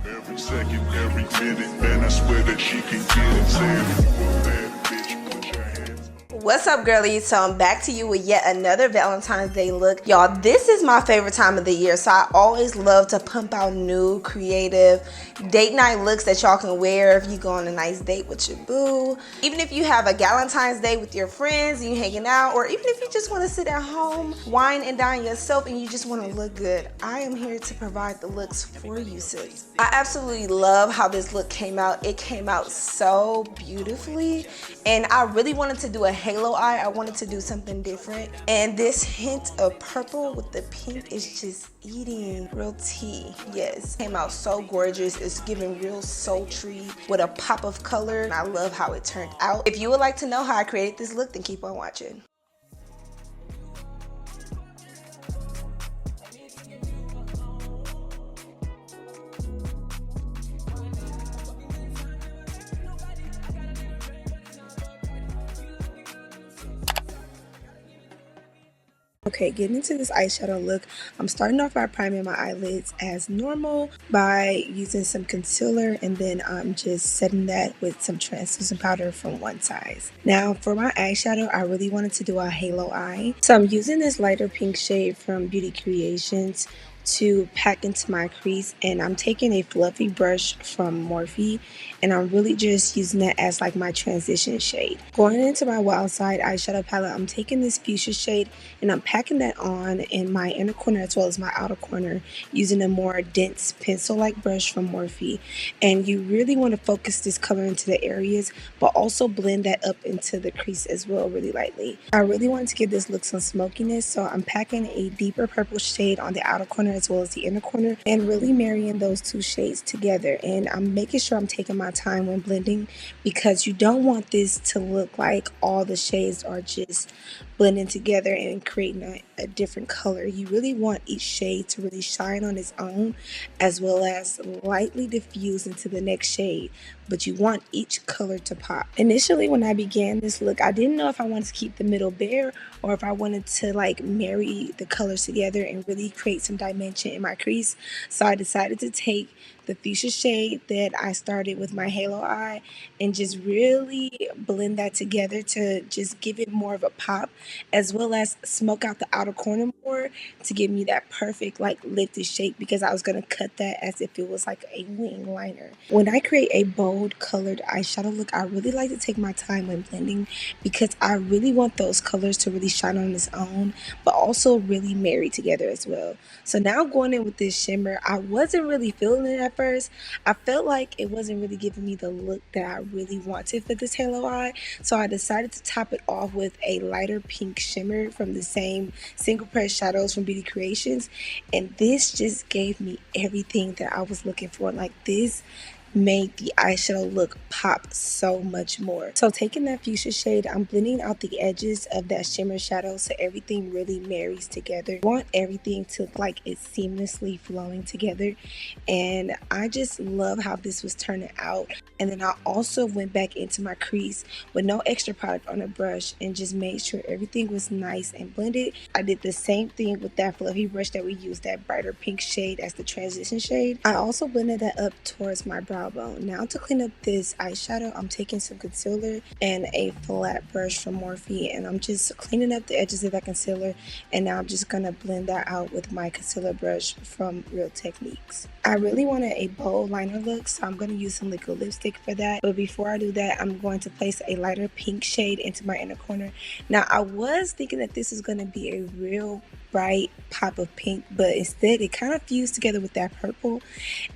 Every second, every minute, man, I swear that she can get it. Say if you a bad bitch, put your hands up. What's up, girlies? So I'm back to you with yet another Valentine's Day look. Y'all, this is my favorite time of the year, so I always love to pump out new, creative date night looks that y'all can wear if you go on a nice date with your boo. Even if you have a Valentine's Day with your friends and you hanging out, or even if you just want to sit at home, wine and dine yourself and you just want to look good, I am here to provide the looks for you, sis. I absolutely love how this look came out. It came out so beautifully, and I really wanted to do a halo eye. I wanted to do something different, and this hint of purple with the pink is just eating real tea. Yes, came out so gorgeous. It's giving real sultry with a pop of color, and I love how it turned out. If you would like to know how I created this look, then keep on watching. Okay, getting into this eyeshadow look, I'm starting off by priming my eyelids as normal by using some concealer, and then I'm just setting that with some translucent powder from One Size. Now for my eyeshadow, I really wanted to do a halo eye. So I'm using this lighter pink shade from Beaute Creations to pack into my crease, and I'm taking a fluffy brush from Morphe, and I'm really just using that as like my transition shade. Going into my Wildside eyeshadow palette, I'm taking this fuchsia shade and I'm packing that on in my inner corner as well as my outer corner using a more dense pencil like brush from Morphe. And you really want to focus this color into the areas, but also blend that up into the crease as well really lightly. I really wanted to give this look some smokiness, so I'm packing a deeper purple shade on the outer corner as well as the inner corner and really marrying those two shades together. And I'm making sure I'm taking my time when blending, because you don't want this to look like all the shades are just blending together and creating a different color. You really want each shade to really shine on its own as well as lightly diffuse into the next shade, but you want each color to pop. Initially when I began this look, I didn't know if I wanted to keep the middle bare or if I wanted to like marry the colors together and really create some dimension in my crease. So I decided to take the fuchsia shade that I started with my halo eye and just really blend that together to just give it more of a pop, as well as smoke out the outer corner more to give me that perfect like lifted shape, because I was going to cut that as if it was like a wing liner. When I create a bold colored eyeshadow look, I really like to take my time when blending, because I really want those colors to really shine on its own but also really marry together as well. So now going in with this shimmer, I wasn't really feeling it at first. I felt like it wasn't really giving me the look that I really wanted for this halo eye, so I decided to top it off with a lighter pink shimmer from the same single press shadows from Beaute Creations, and this just gave me everything that I was looking for. Like, this made the eyeshadow look pop so much more. So taking that fuchsia shade, I'm blending out the edges of that shimmer shadow so everything really marries together. I want everything to like it's seamlessly flowing together, and I just love how this was turning out. And then I also went back into my crease with no extra product on the brush and just made sure everything was nice and blended. I did the same thing with that fluffy brush that we used, that brighter pink shade as the transition shade. I also blended that up towards my brow bone. Now to clean up this eyeshadow, I'm taking some concealer and a flat brush from Morphe, and I'm just cleaning up the edges of that concealer, and now I'm just gonna blend that out with my concealer brush from Real Techniques. I really wanted a bold liner look, so I'm gonna use some liquid lipstick for that, but before I do that, I'm going to place a lighter pink shade into my inner corner. Now I was thinking that this is going to be a real bright pop of pink, but instead it kind of fused together with that purple,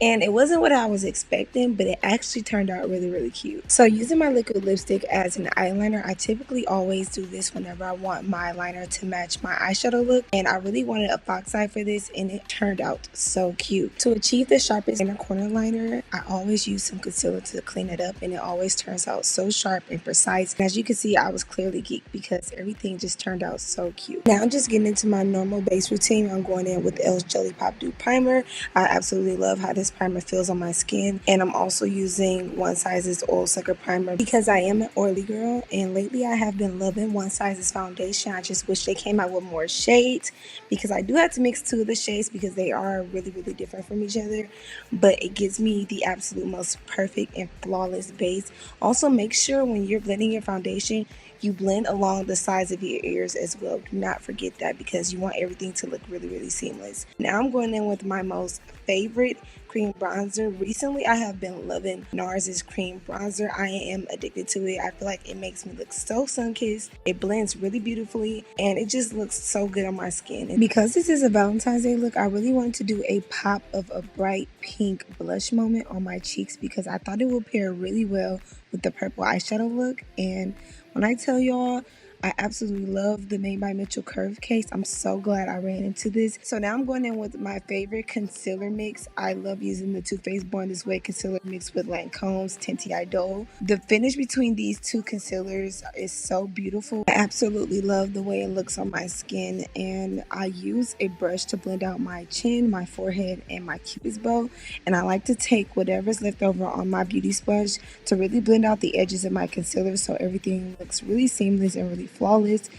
and it wasn't what I was expecting, but it actually turned out really cute. So using my liquid lipstick as an eyeliner, I typically always do this whenever I want my liner to match my eyeshadow look, and I really wanted a fox eye for this, and it turned out so cute. To achieve the sharpest inner corner liner, I always use some concealer to clean it up, and it always turns out so sharp and precise. And as you can see, I was clearly geeked because everything just turned out so cute. Now I'm just getting into my normal normal base routine, I'm going in with El's Jelly Pop Dew Primer. I absolutely love how this primer feels on my skin. And I'm also using One Size's Oil Sucker Primer because I am an oily girl. And lately I have been loving One Size's foundation. I just wish they came out with more shades because I do have to mix two of the shades because they are really, really different from each other. But it gives me the absolute most perfect and flawless base. Also, make sure when you're blending your foundation, you blend along the sides of your ears as well. Do not forget that because you want everything to look really, really seamless. Now I'm going in with my most favorite cream bronzer. Recently, I have been loving NARS's cream bronzer. I am addicted to it. I feel like it makes me look so sun-kissed. It blends really beautifully and it just looks so good on my skin. And because this is a Valentine's Day look, I really wanted to do a pop of a bright pink blush moment on my cheeks because I thought it would pair really well with the purple eyeshadow look. And when I tell y'all, I absolutely love the Made by Mitchell Curve case. I'm so glad I ran into this. So now I'm going in with my favorite concealer mix. I love using the Too Faced Born This Way concealer mix with Lancome's Tinty Idol. The finish between these two concealers is so beautiful. I absolutely love the way it looks on my skin, and I use a brush to blend out my chin, my forehead, and my cupid's bow. And I like to take whatever's left over on my beauty sponge to really blend out the edges of my concealer so everything looks really seamless and really flawless.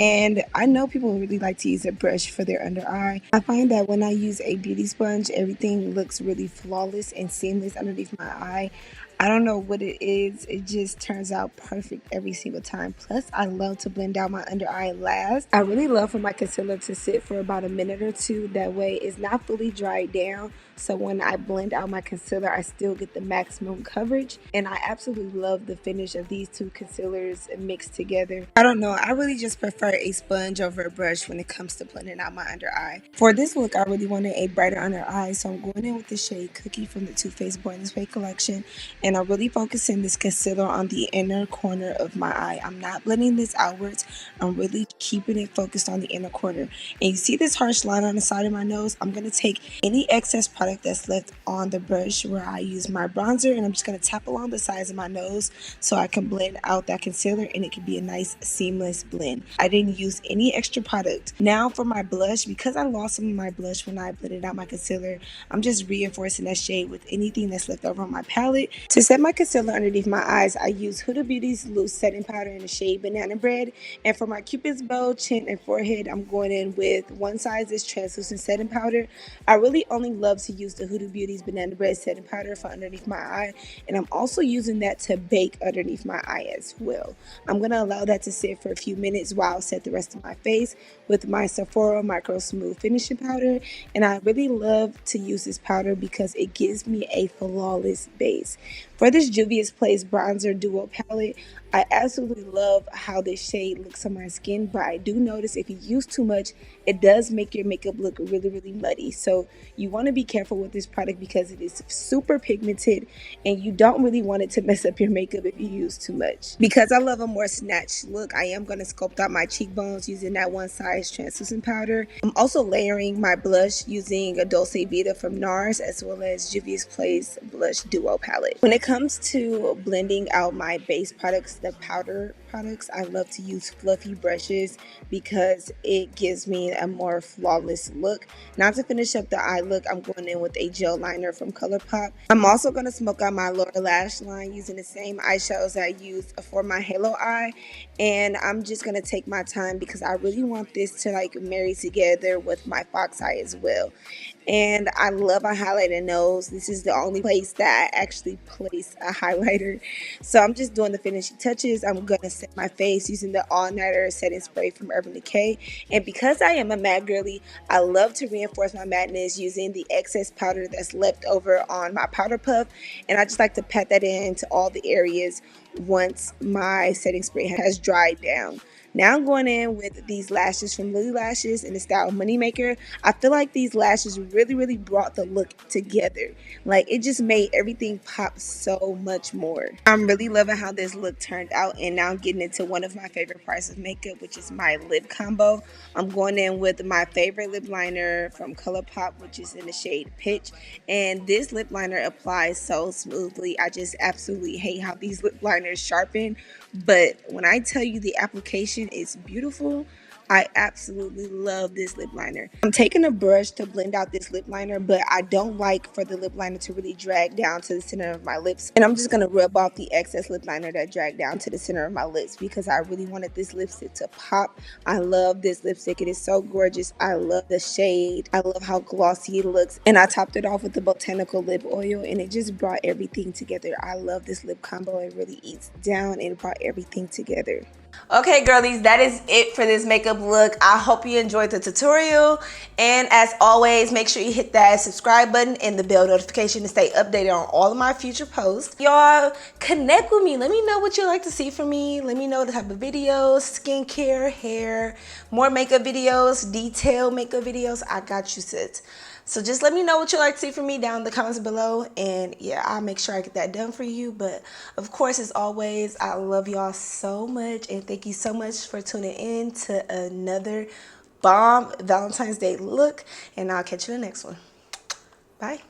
And I know people really like to use a brush for their under eye. I find that when I use a beauty sponge, everything looks really flawless and seamless underneath my eye. I don't know what it is. It just turns out perfect every single time. Plus, I love to blend out my under eye last. I really love for my concealer to sit for about a minute or two. That way it's not fully dried down. So when I blend out my concealer, I still get the maximum coverage. And I absolutely love the finish of these two concealers mixed together. I don't know. I really just prefer a sponge over a brush when it comes to blending out my under eye. For this look, I really wanted a brighter under eye. So I'm going in with the shade Cookie from the Too Faced Born This Way collection. And I'm really focusing this concealer on the inner corner of my eye. I'm not blending this outwards. I'm really keeping it focused on the inner corner. And you see this harsh line on the side of my nose? I'm going to take any excess product that's left on the brush where I use my bronzer, and I'm just going to tap along the sides of my nose so I can blend out that concealer and it can be a nice seamless blend. I didn't use any extra product. Now for my blush, because I lost some of my blush when I blended out my concealer, I'm just reinforcing that shade with anything that's left over on my palette. To set my concealer underneath my eyes, I use Huda Beauty's loose setting powder in the shade Banana Bread. And for my cupid's bow, chin, and forehead, I'm going in with One Size's translucent setting powder. I really only love to use the Huda Beauty's Banana Bread setting powder for underneath my eye. And I'm also using that to bake underneath my eye as well. I'm going to allow that to sit for a few minutes while I set the rest of my face with my Sephora Micro Smooth Finishing Powder. And I really love to use this powder because it gives me a flawless base. For this Juvia's Place Bronzer Duo Palette, I absolutely love how this shade looks on my skin, but I do notice if you use too much, it does make your makeup look really, really muddy. So you want to be careful with this product because it is super pigmented and you don't really want it to mess up your makeup if you use too much. Because I love a more snatched look, I am going to sculpt out my cheekbones using that One Size translucent powder. I'm also layering my blush using a Dolce Vita from NARS as well as Juvia's Place Blush Duo Palette. When it comes to blending out my base products, the powder products, I love to use fluffy brushes because it gives me a more flawless look. Now to finish up the eye look, I'm going in with a gel liner from ColourPop. I'm also going to smoke out my lower lash line using the same eyeshadows I used for my halo eye. And I'm just going to take my time because I really want this to like marry together with my fox eye as well. And I love a highlighter nose. This is the only place that I actually place a highlighter. So I'm just doing the finishing touches. I'm going to set my face using the All Nighter setting spray from Urban Decay. And because I am a matte girly, I love to reinforce my mateness using the excess powder that's left over on my powder puff. And I just like to pat that into all the areas once my setting spray has dried down. Now I'm going in with these lashes from Lily Lashes in the style Moneymaker. I feel like these lashes really brought the look together. Like it just made everything pop so much more. I'm really loving how this look turned out, and now I'm getting into one of my favorite parts of makeup, which is my lip combo. I'm going in with my favorite lip liner from ColourPop, which is in the shade Pitch. And this lip liner applies so smoothly. I just absolutely hate how these lip liners sharpen. But when I tell you the application is beautiful, I absolutely love this lip liner. I'm taking a brush to blend out this lip liner, but I don't like for the lip liner to really drag down to the center of my lips. And I'm just going to rub off the excess lip liner that dragged down to the center of my lips because I really wanted this lipstick to pop. I love this lipstick. It is so gorgeous. I love the shade. I love how glossy it looks. And I topped it off with the Botanical lip oil, and it just brought everything together. I love this lip combo. It really eats down and it brought everything together. Okay, girlies, that is it for this makeup look. I hope you enjoyed the tutorial, and as always, make sure you hit that subscribe button and the bell notification to stay updated on all of my future posts. Y'all connect with me. Let me know what you like to see from me. Let me know the type of videos, skincare, hair, more makeup videos, detailed makeup videos. I got you, sis. So just let me know what you like to see from me down in the comments below, and yeah, I'll make sure I get that done for you. But of course, as always, I love y'all so much, and thank you so much for tuning in to another bomb Valentine's Day look, and I'll catch you in the next one. Bye.